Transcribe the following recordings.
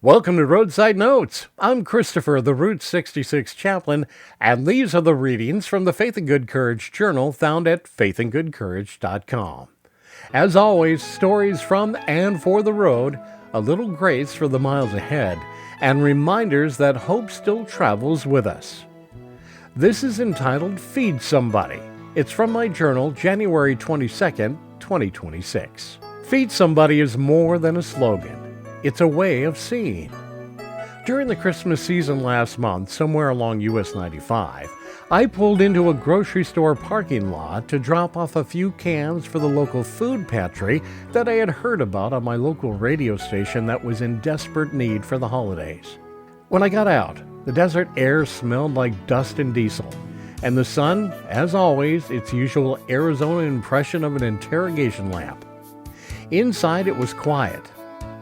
Welcome to Roadside Notes. I'm Christopher, the Route 66 Chaplain, and these are the readings from the Faith and Good Courage Journal found at faithandgoodcourage.com. As always, stories from and for the road, a little grace for the miles ahead, and reminders that hope still travels with us. This is entitled Feed Somebody. It's from my journal, January 22nd, 2026. Feed Somebody is more than a slogan. It's a way of seeing. During the Christmas season last month, somewhere along US 95, I pulled into a grocery store parking lot to drop off a few cans for the local food pantry that I had heard about on my local radio station that was in desperate need for the holidays. When I got out, the desert air smelled like dust and diesel, and the sun, as always, its usual Arizona impression of an interrogation lamp. Inside it was quiet.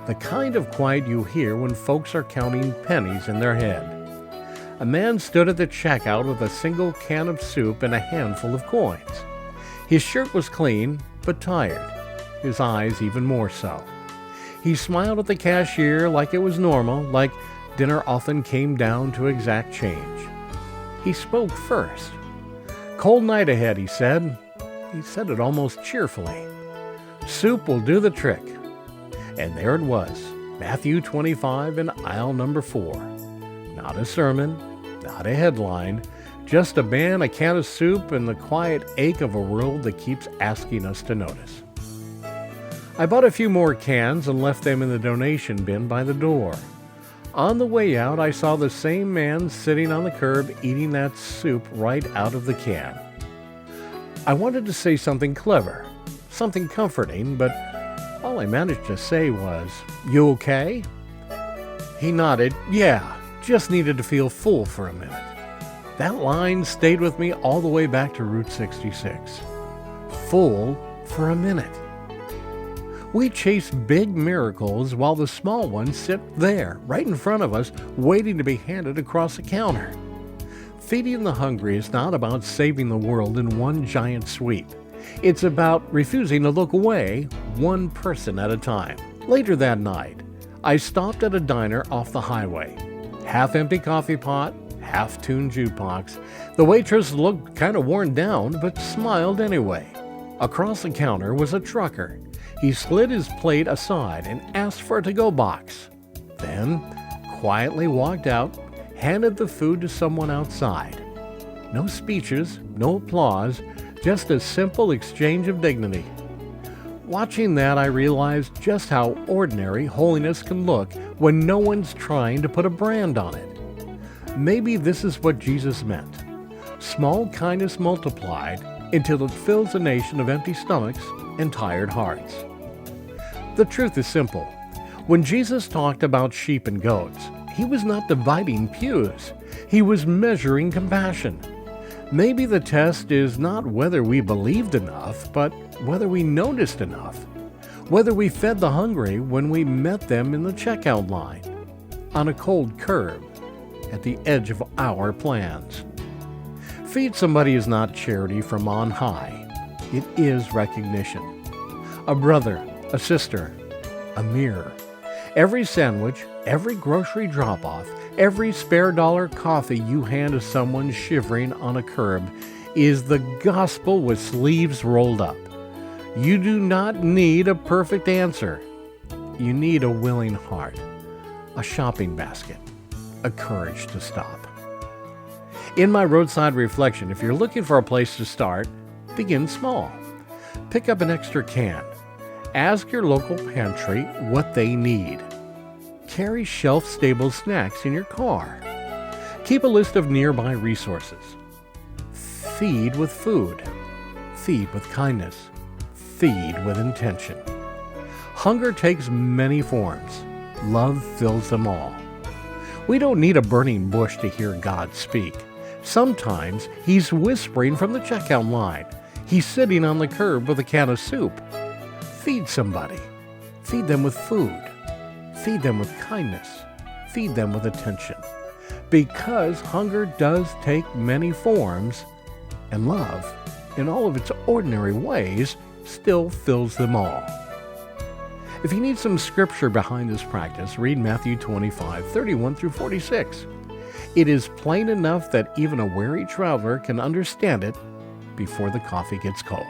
The kind of quiet you hear when folks are counting pennies in their head. A man stood at the checkout with a single can of soup and a handful of coins. His shirt was clean, but tired. His eyes even more so. He smiled at the cashier like it was normal, like dinner often came down to exact change. He spoke first. "Cold night ahead," he said. He said it almost cheerfully. "Soup will do the trick." And there it was, Matthew 25 in aisle number 4. Not a sermon, not a headline, just a man, a can of soup, and the quiet ache of a world that keeps asking us to notice. I bought a few more cans and left them in the donation bin by the door. On the way out, I saw the same man sitting on the curb eating that soup right out of the can. I wanted to say something clever, something comforting, but all I managed to say was, "You okay?" He nodded. "Yeah, just needed to feel full for a minute." That line stayed with me all the way back to Route 66. Full for a minute. We chase big miracles while the small ones sit there, right in front of us, waiting to be handed across the counter. Feeding the hungry is not about saving the world in one giant sweep. It's about refusing to look away, one person at a time. Later that night, I stopped at a diner off the highway. Half-empty coffee pot, half-tuned jukebox. The waitress looked kind of worn down, but smiled anyway. Across the counter was a trucker. He slid his plate aside and asked for a to-go box. Then, quietly walked out, handed the food to someone outside. No speeches, no applause, just a simple exchange of dignity. Watching that, I realized just how ordinary holiness can look when no one's trying to put a brand on it. Maybe this is what Jesus meant. Small kindness multiplied until it fills a nation of empty stomachs and tired hearts. The truth is simple. When Jesus talked about sheep and goats, he was not dividing pews. He was measuring compassion. Maybe the test is not whether we believed enough, but whether we noticed enough. Whether we fed the hungry when we met them in the checkout line, on a cold curb, at the edge of our plans. Feed Somebody is not charity from on high. It is recognition. A brother, a sister, a mirror. Every sandwich, every grocery drop-off, every spare dollar coffee you hand to someone shivering on a curb is the gospel with sleeves rolled up. You do not need a perfect answer. You need a willing heart, a shopping basket, a courage to stop. In my roadside reflection, if you're looking for a place to start, begin small. Pick up an extra can. Ask your local pantry what they need. Carry shelf-stable snacks in your car. Keep a list of nearby resources. Feed with food. Feed with kindness. Feed with intention. Hunger takes many forms. Love fills them all. We don't need a burning bush to hear God speak. Sometimes He's whispering from the checkout line. He's sitting on the curb with a can of soup. Feed somebody. Feed them with food. Feed them with kindness. Feed them with attention. Because hunger does take many forms, and love, in all of its ordinary ways, still fills them all. If you need some scripture behind this practice, read Matthew 25:31 through 46. It is plain enough that even a weary traveler can understand it before the coffee gets cold.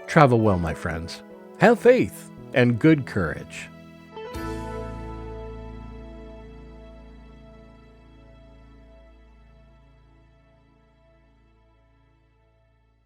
Travel well, my friends. Have faith and good courage.